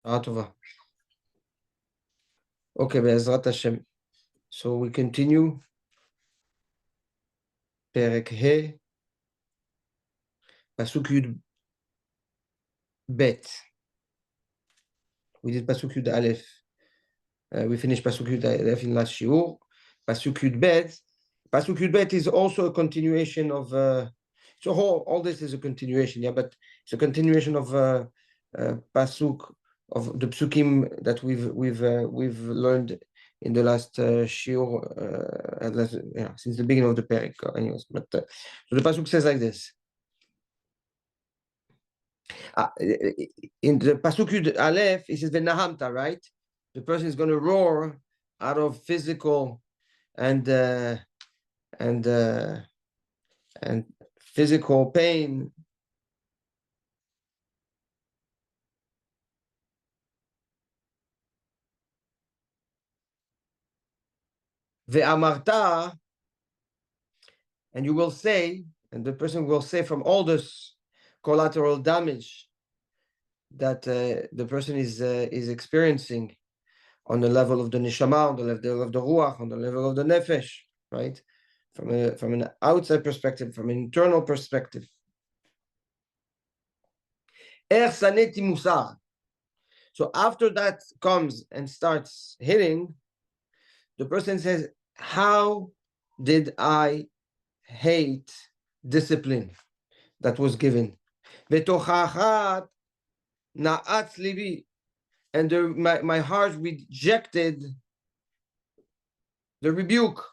Tova. Okay, Be'ezrat Hashem. So we continue. Perek He, Pasuk Yud Bet. We did Pasuk Yud Aleph. We finished Pasuk Yud Aleph in last shiur. Pasuk Yud Bet. Pasuk Yud Bet is also a continuation of. So all this is a continuation, yeah, but it's a continuation of Pasuk of the Psukim that we've learned in the last shiur, since the beginning of the Perek, anyways. But so the Pasuk says like this. In the Pasuk Yud Aleph, it says Venahamta, right? The person is going to roar out of physical and physical pain. Ve'amarta, and you will say, and the person will say from all this collateral damage that the person is experiencing on the level of the neshama, on the level of the ruach, on the level of the nefesh, right? From an outside perspective, from an internal perspective. So after that comes and starts hitting, the person says, how did I hate discipline that was given? And my heart rejected the rebuke.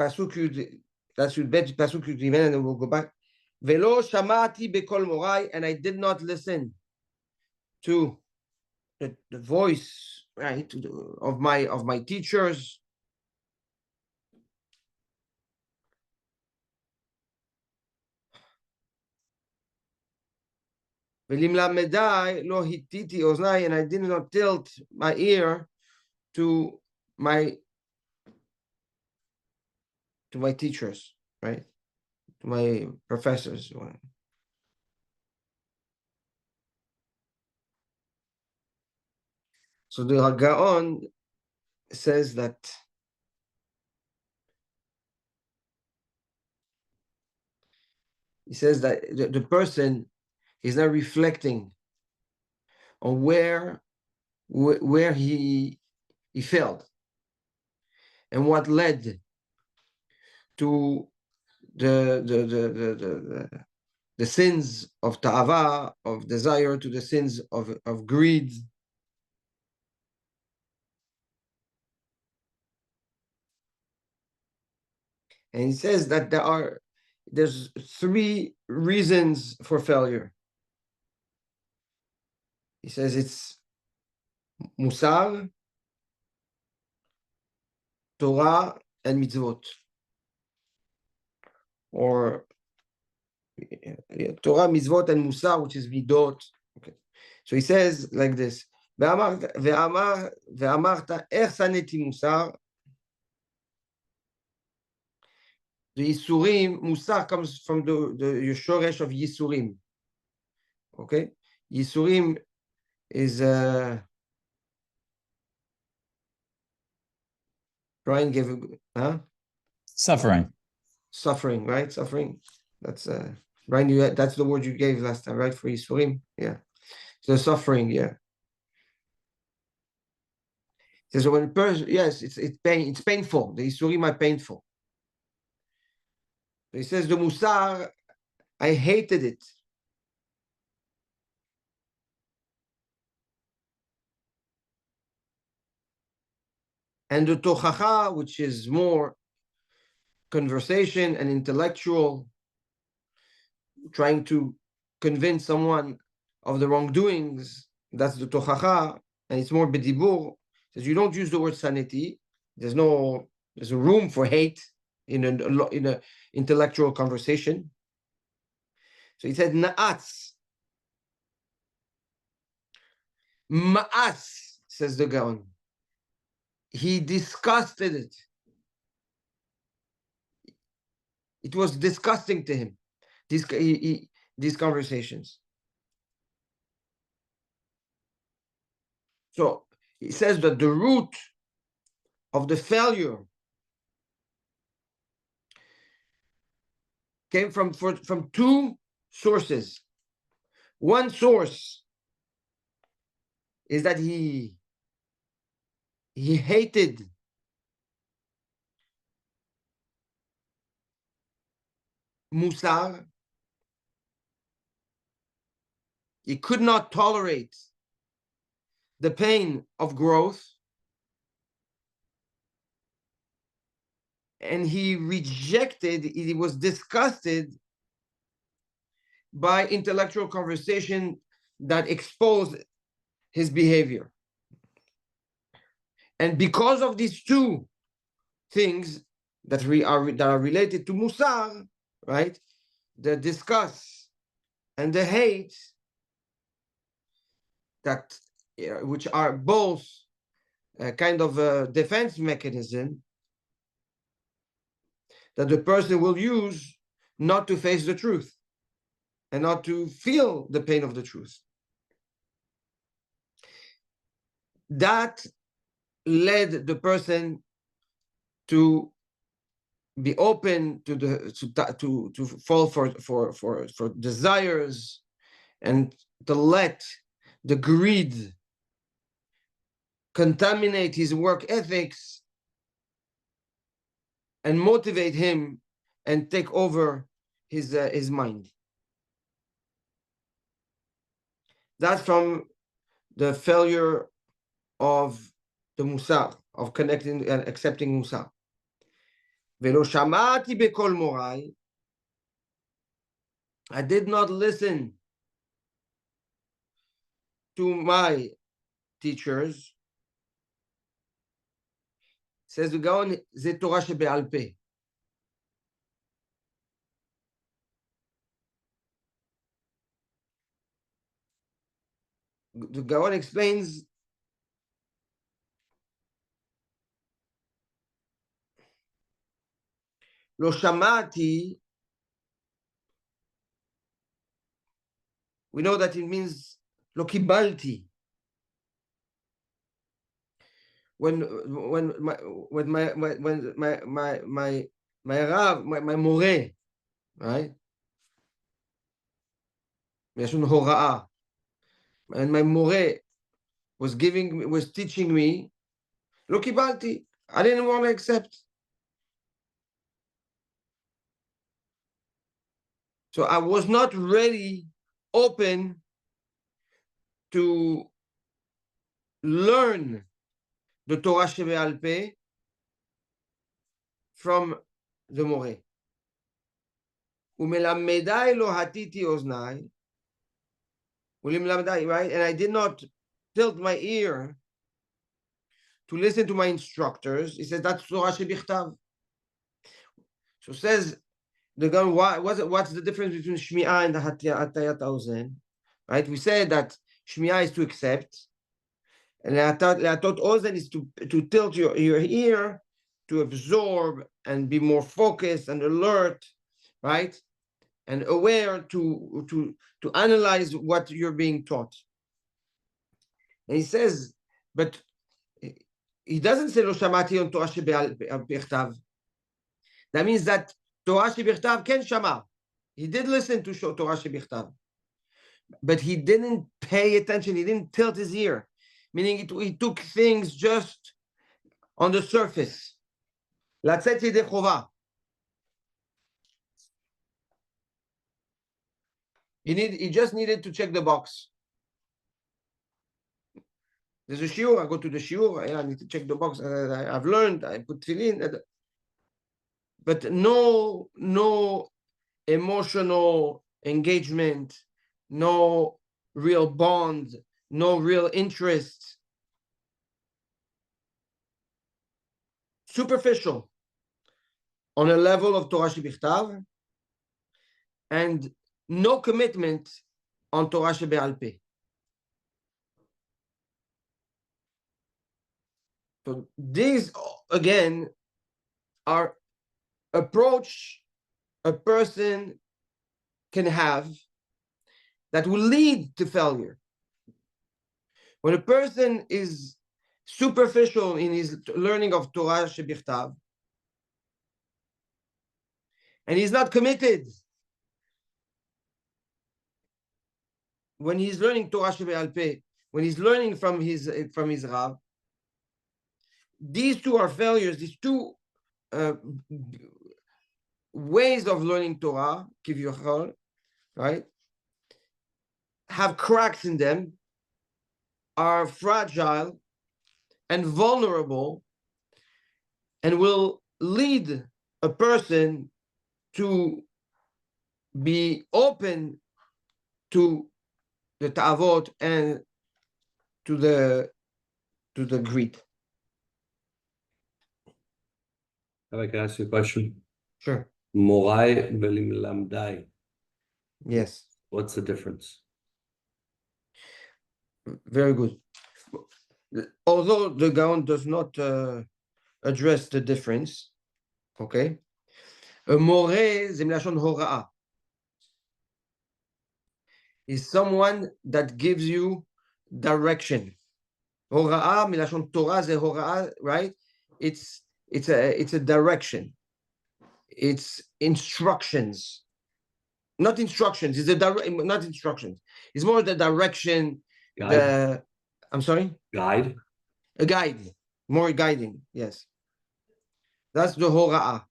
Pasuk Yud, that's Yud Bet, Pasuk Yud Given, and then we'll go back. Velo shamati bekol morai, and I did not listen to the voice, right, of my teachers. Velimlamedai lo hititi oznai, and I did not tilt my ear to my teachers, right, to my professors. So the Gaon says that the person is not reflecting on where he failed and what led to the sins of ta'ava, of desire, to the sins of greed. And he says that there's three reasons for failure. He says it's Musar, Torah, and mitzvot. Or Torah, mitzvot, and Musar, which is midot. Okay. So he says like this. ואמרת איך שנאתי מוסר. The Yisurim, Musar comes from the Yeshoresh of Yisurim. Okay? Yisurim is Brian gave suffering. Suffering, right? Suffering. That's Brian, that's the word you gave last time, right? For Yisurim. Yeah. So suffering, yeah. So when a person, yes, it's painful. The Yisurim are painful. So he says the Musar, I hated it. And the Tochacha, which is more conversation and intellectual, trying to convince someone of the wrongdoings, that's the Tochacha, and it's more bedibur. Says you don't use the word sanity. There's a room for hate in a intellectual conversation. So he said na'atz. Ma'as, says the Gaon. he disgusted it. It was disgusting to him, these conversations. So he says that the root of the failure came from two sources. One source is that he hated Musar. He could not tolerate the pain of growth, and he was disgusted by intellectual conversation that exposed his behavior. And because of these two things that are related to Musar, right? The disgust and the hate, that which are both a kind of a defense mechanism that the person will use not to face the truth and not to feel the pain of the truth. That led the person to be open to fall for desires, and to let the greed contaminate his work ethics and motivate him and take over his mind. That's from the failure of the Musar, of connecting and accepting Musar. ולא שמעתי בקול מוריי, I did not listen to my teachers. Says the Gaon, זה תורה שבעל פה. The Gaon explains לא שמעתי, we know that it means לא קיבלתי. When my Rav, my מורה, right? מלשון הוראה. And my מורה was teaching me, לא קיבלתי. I didn't want to accept. So I was not ready, open to learn the Torah שבעל פה from the מורה. ומלמדי לא הטיתי אוזניי, ולמלמדי, right? And I did not tilt my ear to listen to my instructors. He says that's Torah שבכתב. So says the guy, what's the difference between Shmi'ah and the Hatayat Ozen? Right? We said that Shmi'ah is to accept, and Hatat Ozen is to tilt your ear, to absorb and be more focused and alert, right? And aware to analyze what you're being taught. And he says, but he doesn't say Lo Shamati on Torah שבכתב. That means that Torah שבכתב ken shama. He did listen to Torah שבכתב, but he didn't pay attention. He didn't tilt his ear, meaning he took things just on the surface. לצאת ידי חובה. He just needed to check the box. There's a shiur, I go to the shiur, I need to check the box. I've learned, I put tefillin. But no emotional engagement, no real bond, no real interest. Superficial on a level of Torah שבכתב, and no commitment on Torah שבעל פה. So these, again, are approach a person can have that will lead to failure. When a person is superficial in his learning of Torah shebichtav, and he's not committed when he's learning Torah shebe'al peh, when he's learning from his Rav, these two are failures. These two ways of learning Torah, kivyachol, right, have cracks in them, are fragile and vulnerable, and will lead a person to be open to the ta'avot and to the greed. If I can ask you a question. Sure. Morai velimlamdai. Yes. What's the difference? Very good. Although the Gaon does not address the difference, okay? A moreh זה מלשון הוראה. Is someone that gives you direction. הוראה מלשון תורה זה הוראה, right? It's a direction. It's instructions. Not instructions. It's not instructions. It's more the direction. Guide? I'm sorry? Guide? A guide. More guiding. Yes. That's the hora'ah.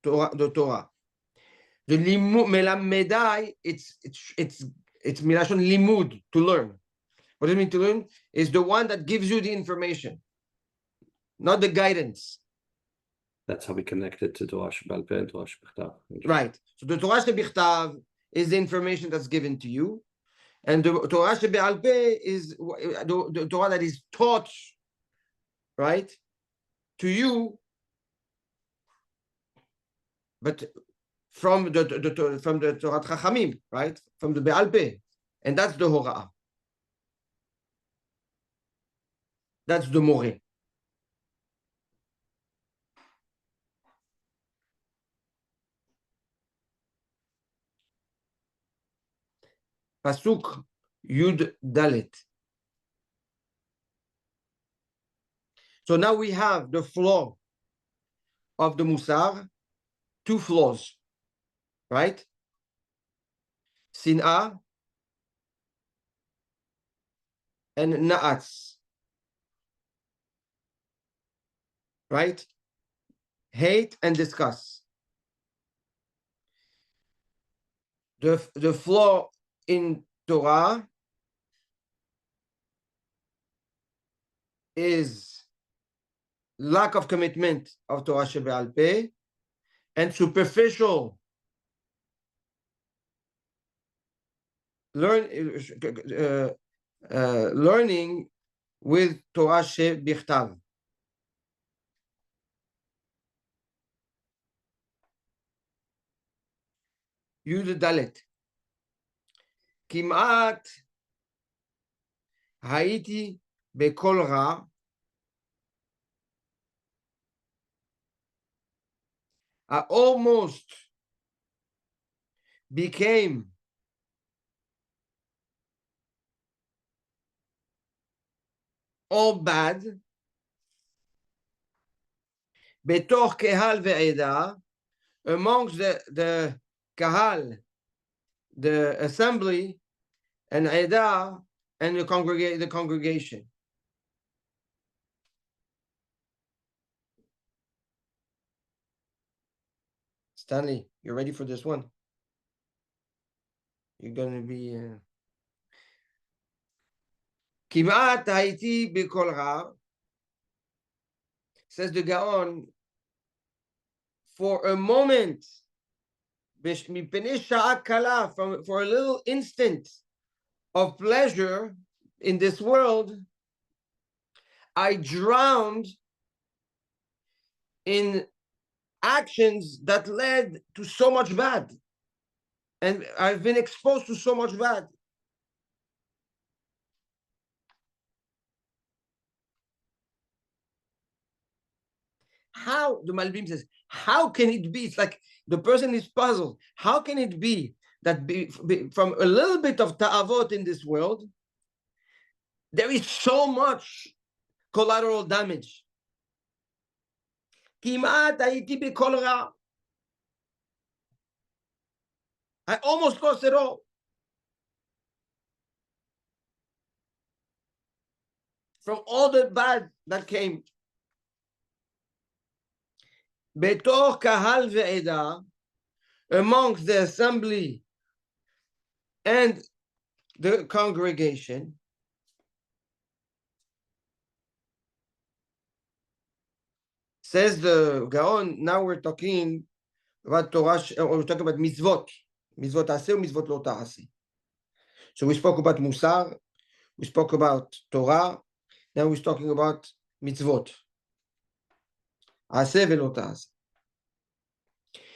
The Torah. The melamedai, it's milashon limud, to learn. What does it mean to learn? Is the one that gives you the information, not the guidance. That's how we connect it to Torah Shebe'al Peh and Torah Shebichtav. Right. So the Torah Shebichtav is the information that's given to you, and the Torah Shebe'al Peh is the Torah that is taught, right, to you, but from the Torah Chachamim, right, from the Be'al Peh, and that's the Hora'ah. That's the Moreh. Pasuk Yud Dalet. So now we have the flaw of the Musar, two flaws, right? Sin'ah and Na'atz, right? Hate and discuss. The flaw in Torah is lack of commitment of Torah Shebe'al Peh and superficial learning with Torah Shebichtav. Yud Dalet. כמעט הייתי בכל רע, I almost became all bad, בתוך קהל ועדה, amongst the kahal, the assembly, and עדה, and the congregation. Stanley, you ready for this one? You're going to be... כמעט הייתי בכל רע, says the Gaon, for a moment, מפני שעה קלה, for a little instant of pleasure in this world, I drowned in actions that led to so much bad. And I've been exposed to so much bad. how, the Malbim says, how can it be? It's like the person is puzzled. How can it be that from a little bit of ta'avot in this world, there is so much collateral damage? כמעט הייתי בכל רע. I almost lost it all. From all the bad that came. בתוך קהל ועדה, amongst the assembly and the congregation, says the Gaon, now we're talking about Torah, we're talking about mitzvot. Mitzvot aseh or mitzvot lo ta'aseh. So we spoke about Musar, we spoke about Torah, now we're talking about mitzvot. Aseh velo ta'aseh.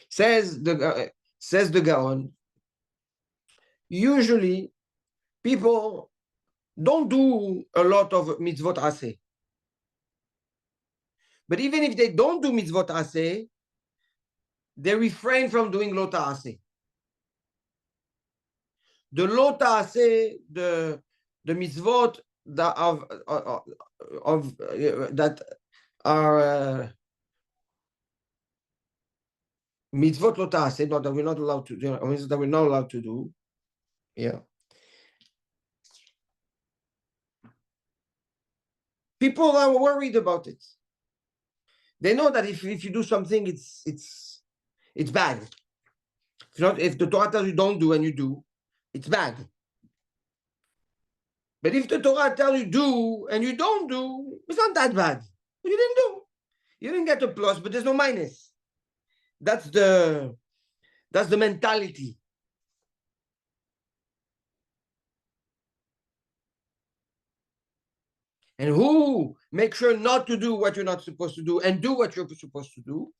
Says the Gaon, usually people don't do a lot of mitzvot aseh. But even if they don't do mitzvot aseh, they refrain from doing lo ta'aseh. The lo ta'aseh, the mitzvot that that are mitzvot lo ta'aseh, not that we're not allowed to do, that we're not allowed to do. Yeah. People are worried about it. They know that if you do something, it's bad. If the Torah tells you don't do and you do, it's bad. But if the Torah tells you do and you don't do, it's not that bad. You didn't do. You didn't get a plus, but there's no minus. That's the mentality. And who makes sure not to do what you're not supposed to do and do what you're supposed to do?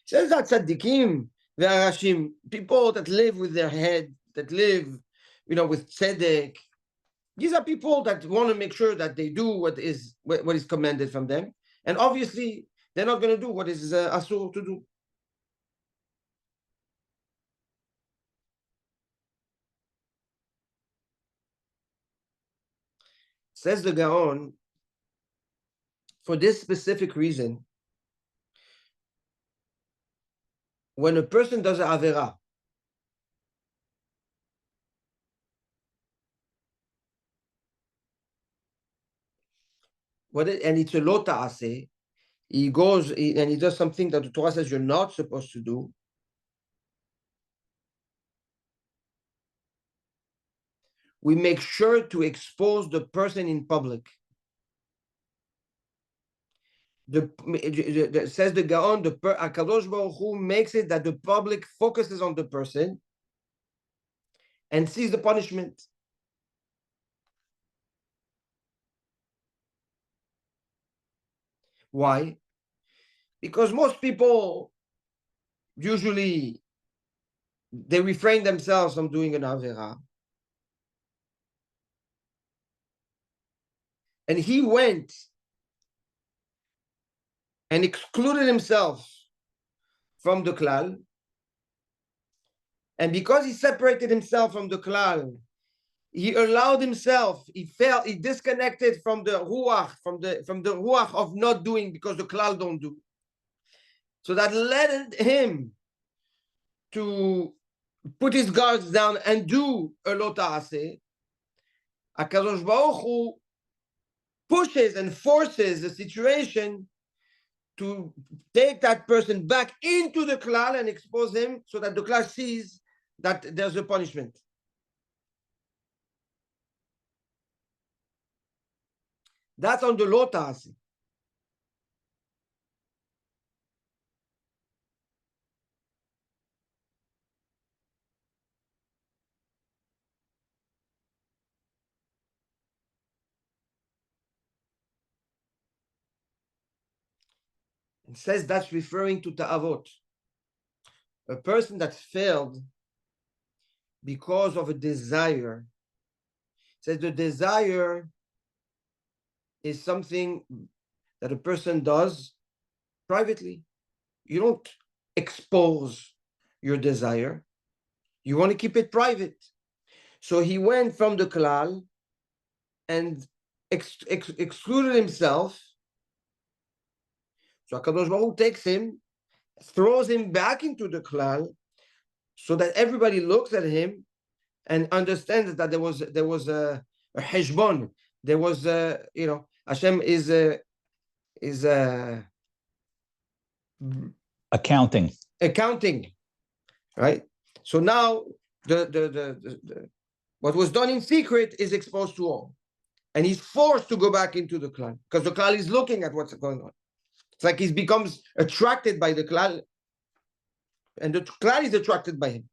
Says that tzaddikim, ve'arashim, people that live with their head, that live, with tzedek. These are people that want to make sure that they do what is commanded from them. And obviously, they're not going to do what is asur to do. Says the Gaon, for this specific reason, when a person does an avera, and it's a lo ta'aseh, he goes and he does something that the Torah says you're not supposed to do, we make sure to expose the person in public. Says the Gaon, HaKadosh Baruch Hu makes it that the public focuses on the person and sees the punishment. Why? Because most people usually they refrain themselves from doing an avera. And he went and excluded himself from the klal. And because he separated himself from the klal, he allowed himself, he disconnected from the ruach, from the ruach of not doing because the klal don't do. So that led him to put his guards down and do a lo ta'aseh. HaKadosh Baruch Hu pushes and forces the situation to take that person back into the klal and expose him so that the klal sees that there's a punishment. That's on the lo ta'aseh. It says that's referring to ta'avot. A person that failed because of a desire. It says the desire is something that a person does privately. You don't expose your desire. You want to keep it private. So he went from the klal and excluded himself. So HaKadosh Baruch Hu takes him, throws him back into the klal, so that everybody looks at him and understands that there was a heshbon. There was Hashem is Accounting. accounting, right? So now the what was done in secret is exposed to all, and he's forced to go back into the klal because the klal is looking at what's going on. It's like he becomes attracted by the klal, and the klal is attracted by him.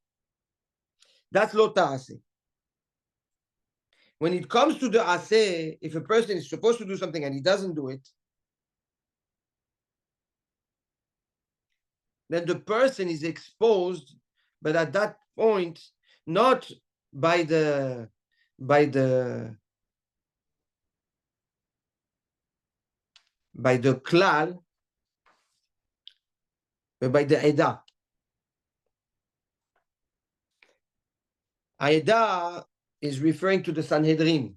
That's lo ta'aseh. When it comes to the aseh, if a person is supposed to do something and he doesn't do it, then the person is exposed, but at that point, not by the klal, but by the Eda. Eda is referring to the Sanhedrin.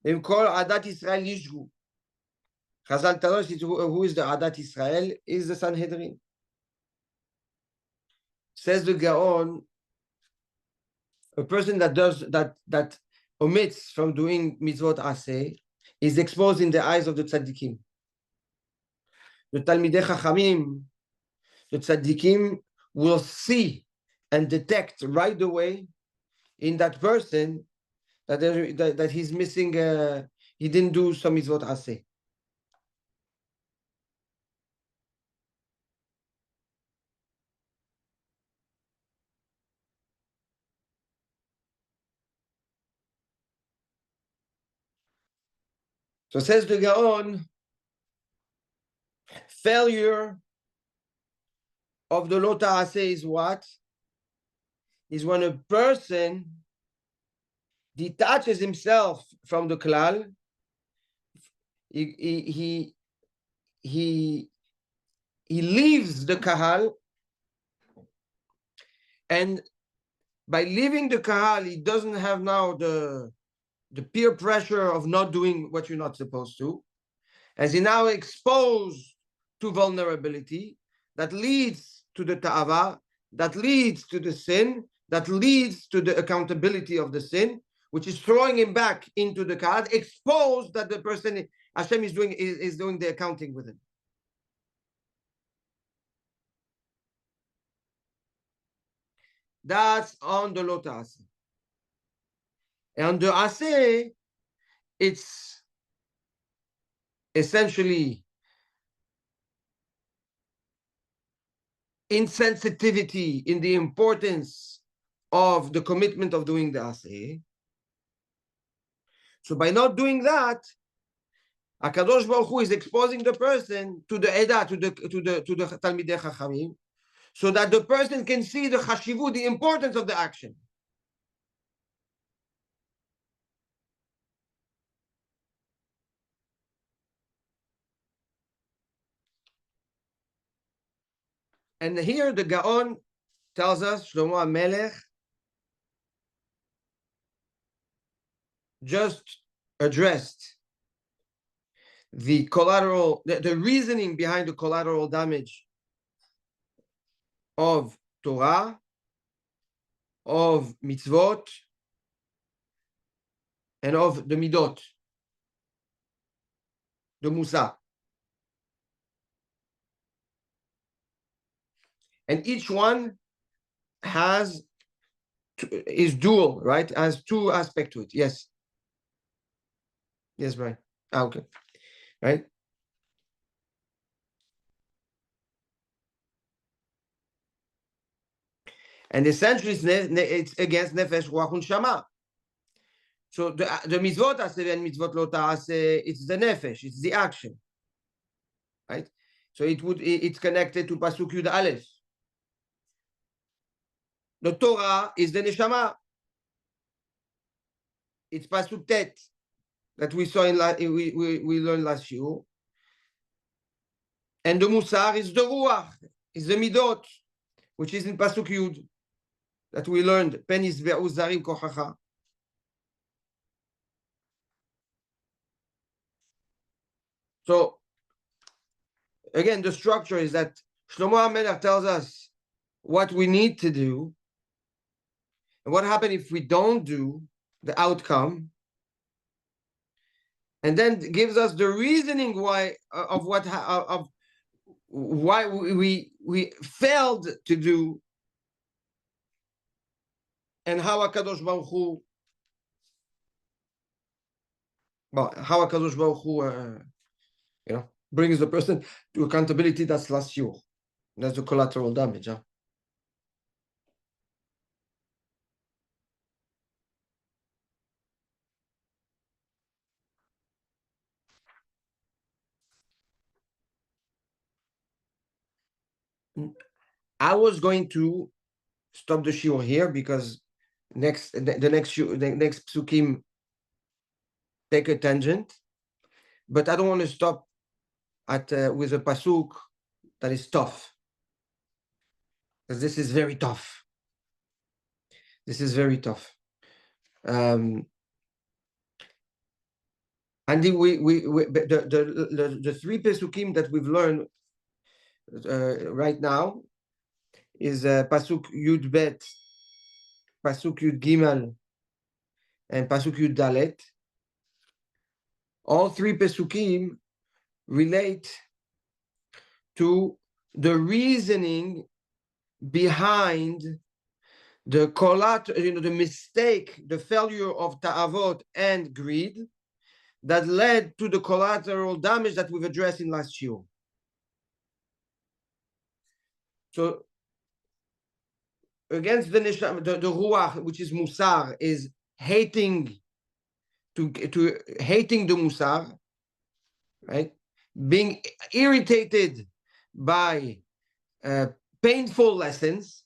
They call Adat Israel Yishgu. Chazal tell us who is the Adat Israel is the Sanhedrin. Says the Gaon, a person that omits from doing mitzvot aseh is exposed in the eyes of the tzaddikim. The Talmidei Chachamim, the tzaddikim will see and detect right away in that person that he's missing, he didn't do some mitzvot aseh. So says the Gaon, failure of the lo ta'aseh is what? Is when a person detaches himself from the klal, he leaves the kahal, and by leaving the kahal, he doesn't have now the peer pressure of not doing what you're not supposed to, as he now exposed to vulnerability that leads to the ta'ava, that leads to the sin, that leads to the accountability of the sin, which is throwing him back into the kahal, exposed that the person Hashem is doing the accounting with him. That's on the lo ta'aseh. And on the aseh, it's essentially insensitivity in the importance of the commitment of doing the aseh. So by not doing that, HaKadosh Baruch Hu is exposing the person to the Eda, to the Talmidei Chachamim, so that the person can see the chashivu, the importance of the action. And here the Gaon tells us, Shlomo HaMelech just addressed the reasoning behind the collateral damage of Torah, of mitzvot, and of the midot, the musa. And each one is dual, right? Has two aspects to it. Yes. Yes, right. Okay. Right? And essentially, it's against nefesh, ruach, and shama. So the mitzvot aseh and mitzvot lo ta'aseh, it's the nefesh, it's the action, right? So it's connected to pasuk Yud Aleph. The Torah is the neshama. It's pasuk Tet that we saw we learned last year. And the Musar is the Ruach, is the Midot, which is in Pasuk Yud, that we learned. Pen yisbe'u zarim kochacha. So, again, the structure is that Shlomo HaMelech tells us what we need to do, and what happens if we don't do, the outcome, and then gives us the reasoning why of why we failed to do, and how HaKadosh Baruch Hu, how HaKadosh Baruch Hu, brings the person to accountability. That's last year. That's the collateral damage. Huh? I was going to stop the shiur here because the next psukim take a tangent, but I don't want to stop at with a pasuk that is tough, because this is very tough. This is very tough. And the three pesukim that we've learned right now is pasuk Yud Bet, pasuk Yud Gimel, and pasuk Yud Dalet. All three pesukim relate to the reasoning behind the the mistake, the failure of ta'avot and greed that led to the collateral damage that we've addressed in last year. So against the ruach, which is musar, is hating hating the musar, right? Being irritated by painful lessons,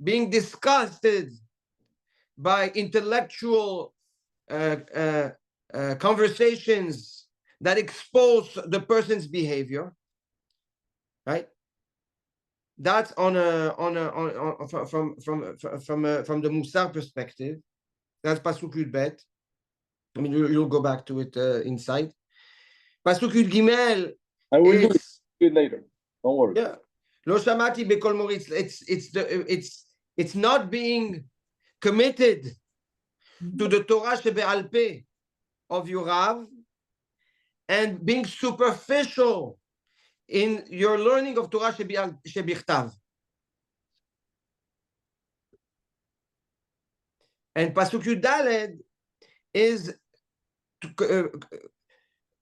being disgusted by intellectual conversations that expose the person's behavior, right? That's from the Musar perspective. That's Pasuk Yud Bet. I mean, you'll go back to it inside. Pasuk Yud Gimel. I will do it later. Don't worry. Yeah. Lo shamati bekol moritz. It's not being committed to the Torah shebe'al peh of your Rav and being superficial in your learning of Torah shebichtav. And Pasuk Yud Daled is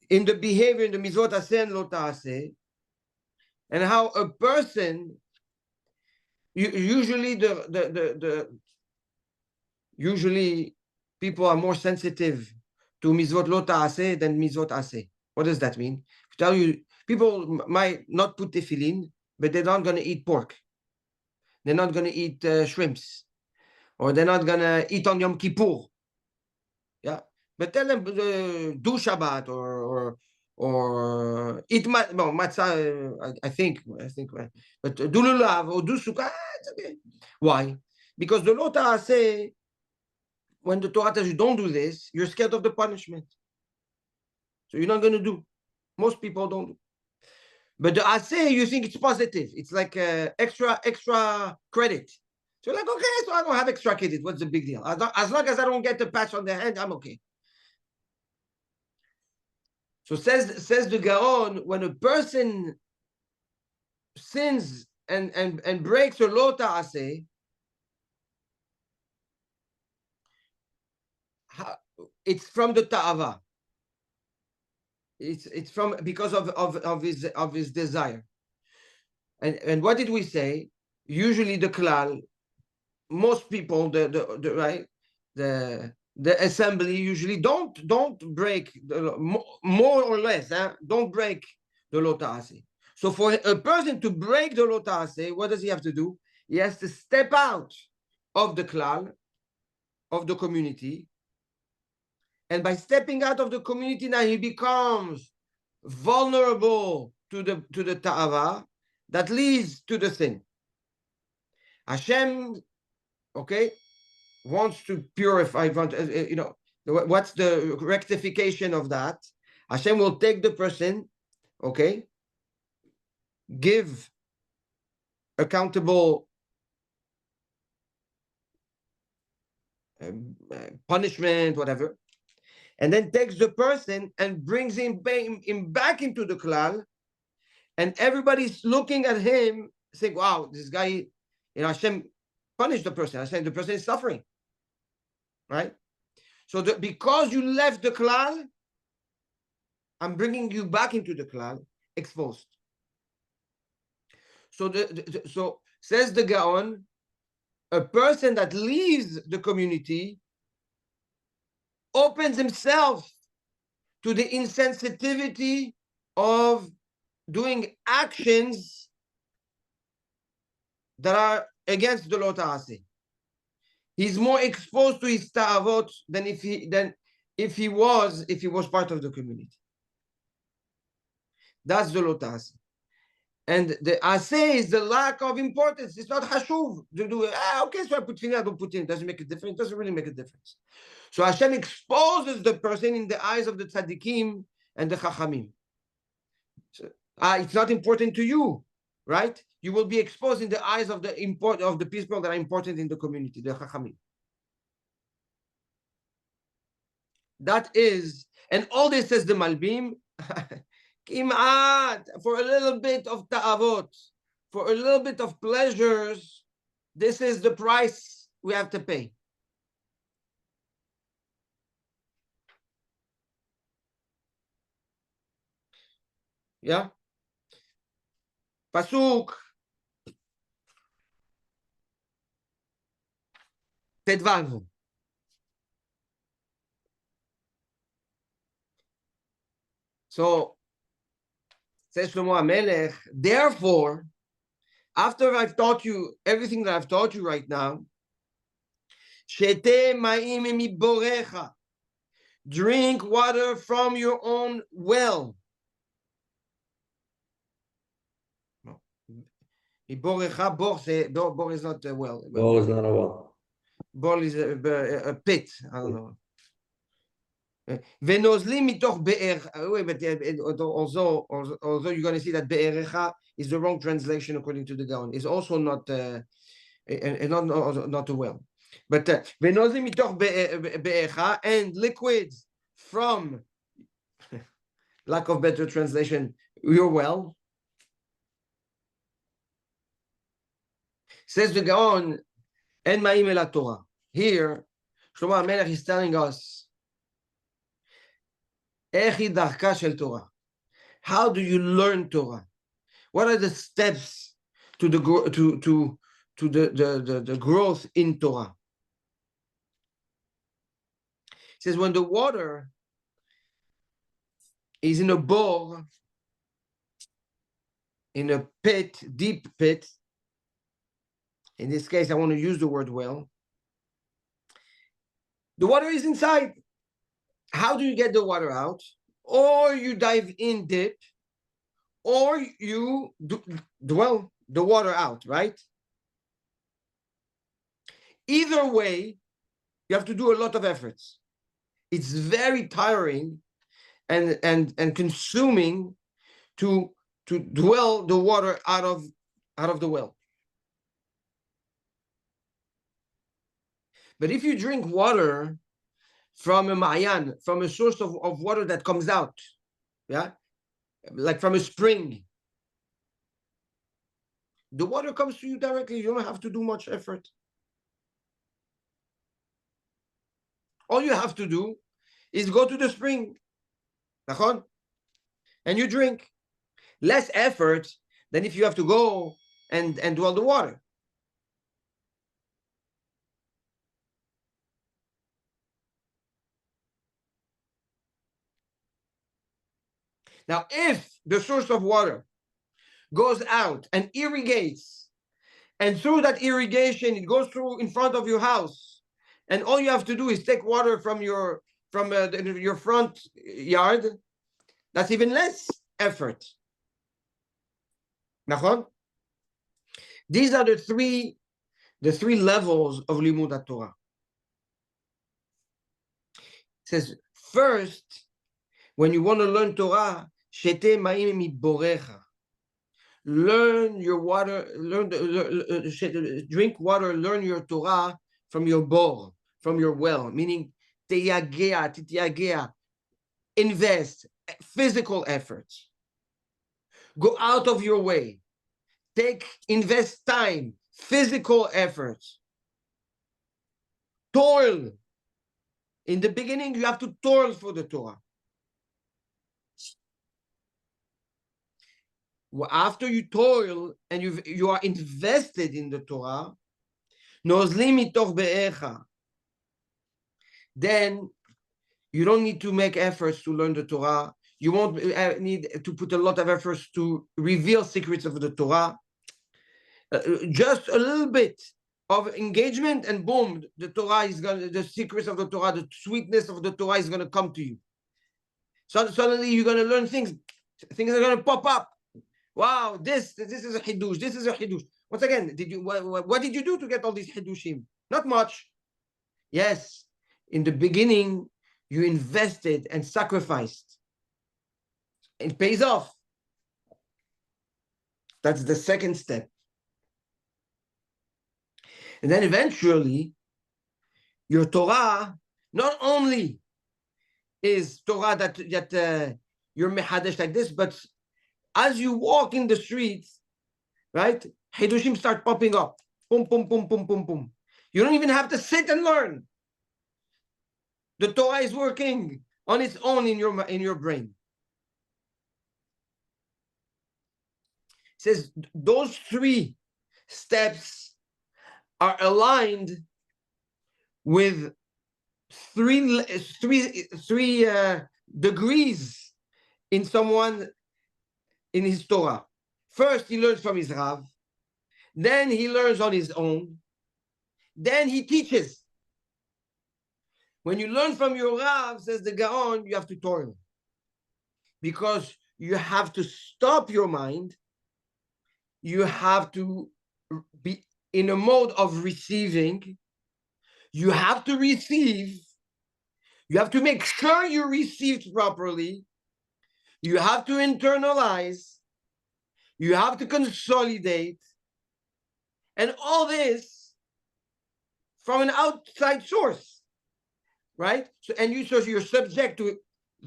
in the behavior, in the mizvot aseh and lo ta'aseh, and how a person usually usually people are more sensitive to mizvot lo ta'aseh than mizvot aseh. What does that mean? I tell you, people might not put tefillin, but they're not going to eat pork. They're not going to eat shrimps, or they're not going to eat on Yom Kippur. Yeah, but tell them do Shabbat or eat matzah. I think, but do lulav or do sukkah. It's okay. Why? Because the lo ta'aseh, when the Torah tells you don't do this, you're scared of the punishment, so you're not going to do. Most people don't do. But the aseh, you think it's positive. It's like extra credit. So you're like, okay, so I don't have extra credit. What's the big deal? As long as I don't get the patch on the hand, I'm okay. So says the Gaon, when a person sins and breaks a lo ta'aseh, it's from the ta'ava. It's from because of his desire. And what did we say? Usually the klal, most people, the assembly usually don't break more or less, don't break the lo ta'aseh. So for a person to break the lo ta'aseh, what does he have to do? He has to step out of the klal, of the community, and by stepping out of the community, now he becomes vulnerable to the ta'ava that leads to the sin. Hashem, okay, wants to purify. What's the rectification of that? Hashem will take the person, okay, give accountable punishment, whatever, and then takes the person and brings him back into the klal, and everybody's looking at him saying, wow, this guy, Hashem punished the person. Hashem, the person is suffering, right? So because you left the klal, I'm bringing you back into the klal, exposed. So so says the Gaon, a person that leaves the community opens himself to the insensitivity of doing actions that are against the Lo Ta'aseh. He's more exposed to his ta'avot than if he was part of the community. That's the Lo Ta'aseh. And the aseh is the lack of importance. It's not hashuv to do it. Okay, so I put tefillin, I don't put in. Doesn't make a difference. It doesn't really make a difference. So Hashem exposes the person in the eyes of the tzaddikim and the chachamim. So, it's not important to you, right? You will be exposed in the eyes of the people that are important in the community, the chachamim. That is, and all this says the Malbim. For a little bit of ta'avot, for a little bit of pleasures, this is the price we have to pay. Yeah? Pasuk Tetvav. So, says Shlomo HaMelech, therefore, after I've taught you everything that I've taught you right now, drink water from your own well. Bor is not a well. Bor is not a well. Bor is a pit. I don't know. Venozlim mitoch be'er. But although you're going to see that be'erecha is the wrong translation according to the Gaon. It's also not not a well. But venozlim mitoch be'erecha, and liquids from, lack of better translation, your well. Says the Gaon, en ma'im el Torah. Here, Shlomo HaMelech is telling us, how do you learn Torah? What are the steps to the growth in Torah? It says when the water is in a bore, in a pit, deep pit. In this case, I want to use the word well. The water is inside. How do you get the water out? Or you dive in deep, or you dwell the water out, right? Either way, you have to do a lot of efforts. It's very tiring and consuming to dwell the water out of the well. But if you drink water from a ma'ayan, from a source of water that comes out, yeah, like from a spring, the water comes to you directly. You don't have to do much effort. All you have to do is go to the spring, and you drink. Less effort than if you have to go and dwell the water. Now, if the source of water goes out and irrigates, and through that irrigation, it goes through in front of your house, and all you have to do is take water from your front yard, that's even less effort. Nachon? These are the three levels of Limud Torah. It says, first, when you want to learn Torah, shete ma'im miborecha. Learn your water, drink water, learn your Torah from your bor, from your well, meaning tiyagea, invest, physical efforts. Go out of your way. Invest time, physical efforts. Toil. In the beginning, you have to toil for the Torah. After you toil and you are invested in the Torah, then you don't need to make efforts to learn the Torah. You won't need to put a lot of efforts to reveal secrets of the Torah. Just a little bit of engagement, and boom, the secrets of the Torah, the sweetness of the Torah is going to come to you. So suddenly you're going to learn things are going to pop up. Wow, this is a hidush. This is a hidush. Once again, what did you do to get all these hidushim? Not much. Yes, in the beginning, you invested and sacrificed. It pays off. That's the second step. And then eventually, your Torah not only is Torah that you're mehadesh like this, but as you walk in the streets, right, hidushim start popping up. Boom, boom, boom, boom, boom, boom. You don't even have to sit and learn. The Torah is working on its own in your brain. It says those three steps are aligned with three degrees in someone in his Torah. First, he learns from his Rav. Then he learns on his own. Then he teaches. When you learn from your Rav, says the Gaon, you have to toil. Because you have to stop your mind. You have to be in a mode of receiving. You have to receive. You have to make sure you received properly. You have to internalize. You have to consolidate. And all this from an outside source, right? So you're subject to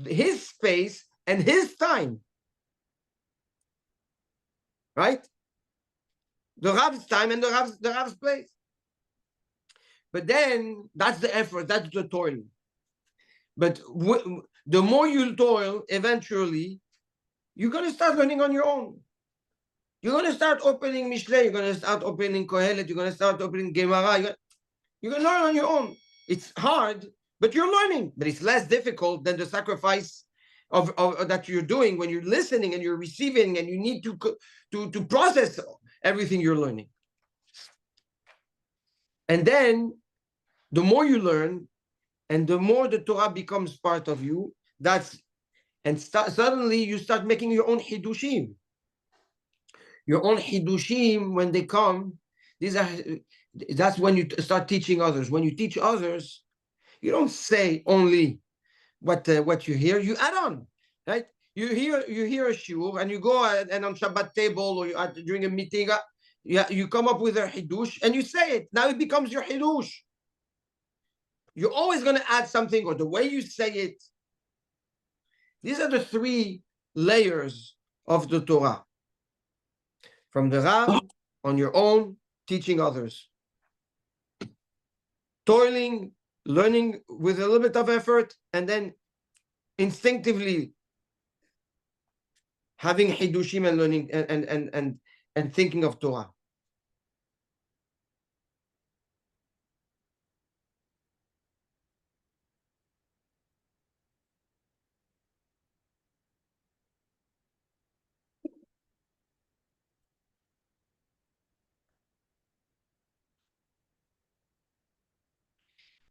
his space and his time, right? The Rav's time and the Rav's place. But then that's the effort, that's the toil. But the more you toil, eventually, you're going to start learning on your own. You're going to start opening Mishlei, you're going to start opening Kohelet, you're going to start opening Gemara. You're going to learn on your own. It's hard, but you're learning. But it's less difficult than the sacrifice of that you're doing when you're listening and you're receiving, and you need to process everything you're learning. And then the more you learn and the more the Torah becomes part of you, suddenly you start making your own hidushim. Your own hidushim, when they come, that's when you start teaching others. When you teach others, you don't say only what you hear, you add on, right? You hear a shiur and you go and on Shabbat table or during a meeting, you come up with a hidush and you say it. Now it becomes your hidush. You're always going to add something, or the way you say it. These are the three layers of the Torah. From the Rav, on your own, teaching others. Toiling, learning with a little bit of effort, and then instinctively having hidushim and learning and thinking of Torah.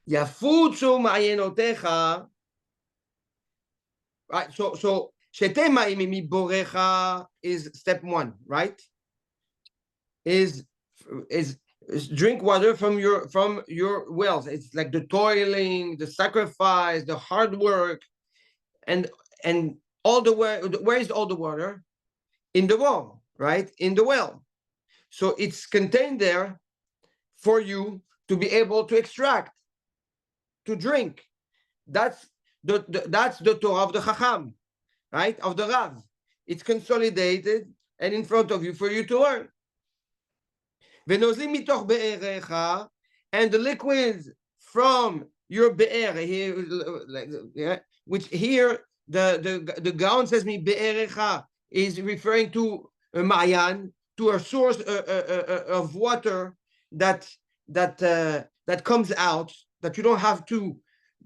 Yafutzu ma'ayenotecha. Right, so shete ma'im mi borecha is step one, right? is drink water from your wells. It's like the toiling, the sacrifice, the hard work, and all the way. Where is all the water? In the well, right? In the well. So it's contained there for you to be able to extract, to drink. That's the Torah of the Chacham, right? Of the Rav. It's consolidated and in front of you for you to learn. And the liquids from your be'er here, which here the Gaon says me be'erecha is referring to a ma'yan, to a source of water that comes out, that you don't have to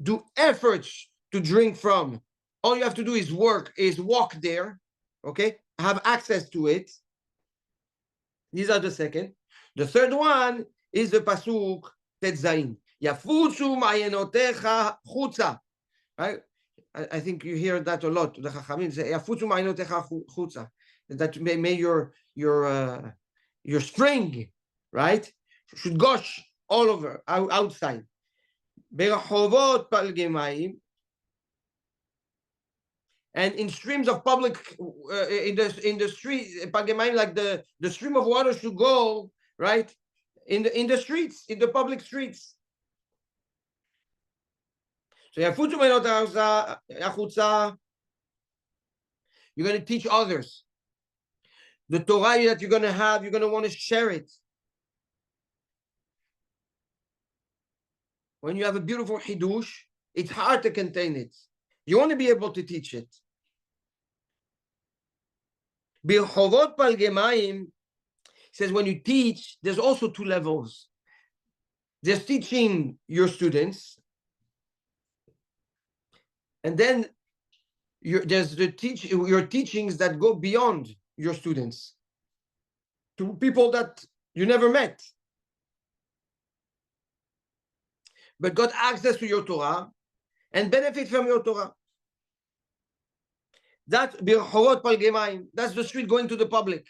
do efforts to drink from. All you have to do is walk there, okay? Have access to it. These are the second. The third one is the pasuk Tetzain. Yafutzu ma'ayenotecha chutza. Right? I think you hear that a lot. The Chachamim say Yafutzu ma'ayenotecha chutza. That may your spring, right, should gush all over outside. Berachovot palgemayim. And in streams of public, in the street, like the stream of water should go right in the streets, in the public streets. So you're going to teach others the Torah that you're going to have. You're going to want to share it. When you have a beautiful hidush, it's hard to contain it. You want to be able to teach it. Birchovot Palgemayim says when you teach, there's also two levels. There's teaching your students, and then there's your teachings that go beyond your students to people that you never met, but got access to your Torah and benefit from your Torah. That's Birchovot Palgemayim. That's the street going to the public.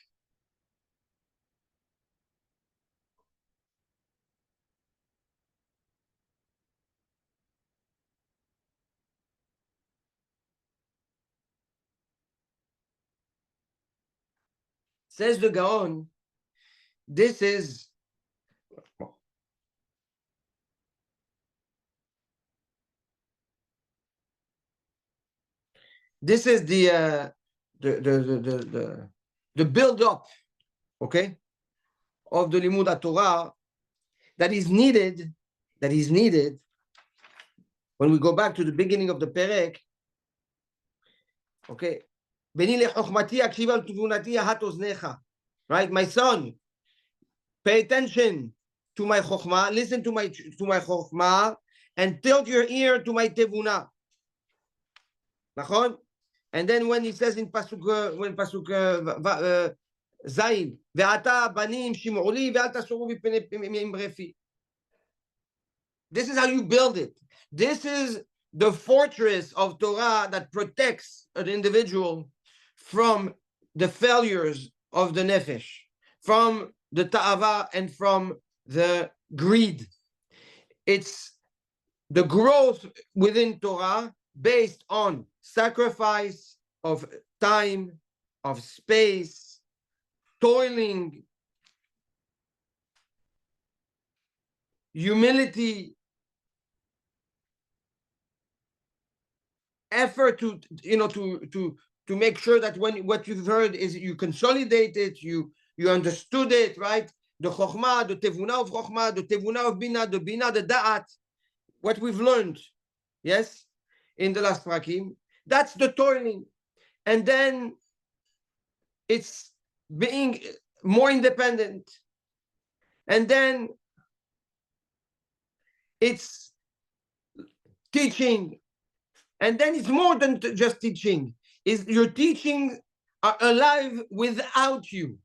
Says the Gaon, this is the build-up, okay, of the Limud Torah that is needed when we go back to the beginning of the Perek, okay. Right, my son, pay attention to my chokhmah, listen to my chokhmah, and tilt your ear to my tevuna. And then when he says in pasuk zayin, ve'ata banim shim'u li ve'al tasuru mipnei brefi. This is how you build it. This is the fortress of Torah that protects an individual from the failures of the nefesh, from the ta'ava and from the greed. It's the growth within Torah based on sacrifice of time, of space, toiling, humility, effort to make sure that when what you've heard is you consolidate it, you understood it, right? The chokhmah, the tevuna of chokhmah, the tevuna of bina, the da'at, what we've learned, yes, in the last prakim, that's the toiling. And then it's being more independent. And then it's teaching. And then it's more than just teaching. Is your teaching are alive without you,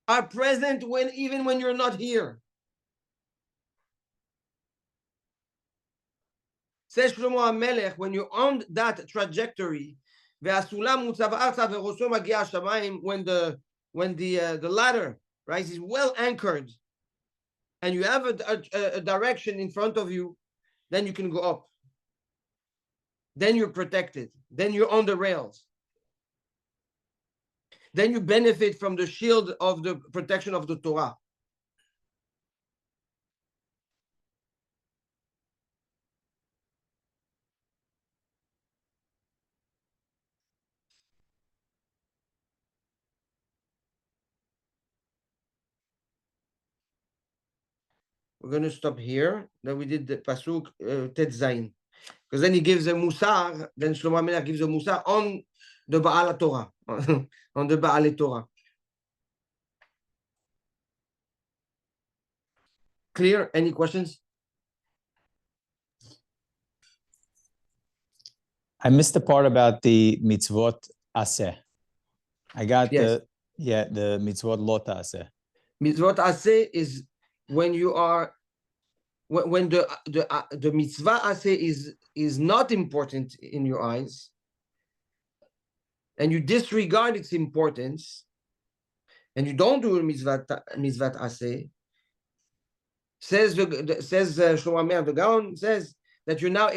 are present even when you're not here. Says Shlomo HaMelech, when you're on that trajectory, when the when the ladder, right, is well anchored, and you have a direction in front of you, then you can go up. Then you're protected. Then you're on the rails. Then you benefit from the shield of the protection of the Torah. We're going to stop here. Then we did the Pasuk Tet Zayin. Because then he gives a Musar, then Shlomo HaMelech gives a Musar on the Baal Torah, on the Baal Torah. Clear? Any questions? I missed the part about the mitzvot aseh. I got Yes. the mitzvot lot aseh. Mitzvot Aseh is when you are, when the mitzvah Aseh is not important in your eyes, and you disregard its importance, and you don't do a mitzvah Aseh, says Shlomo HaMelech, the Gaon says that you now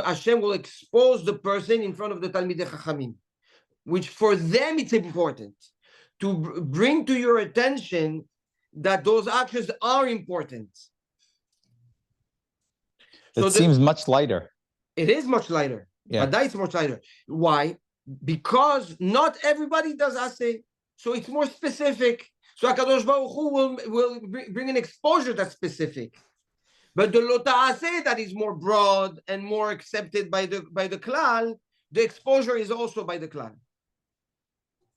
Hashem will expose the person in front of the Talmidei Chachamim, which for them it's important to bring to your attention that those actions are important. It seems much lighter. It is much lighter. Yeah. But it's much lighter. Why? Because not everybody does Aseh, so it's more specific. So HaKadosh Baruch Hu will bring an exposure that's specific. But the Lota Aseh that is more broad and more accepted by the Klal, the exposure is also by the Klal.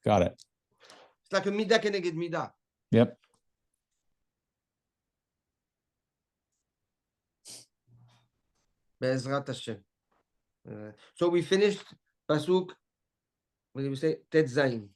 Got it. It's like a Midah keneged Midah. Yep. Be'ezrat Hashem. So we finished Pasuk, what did we say? Tet Zayin.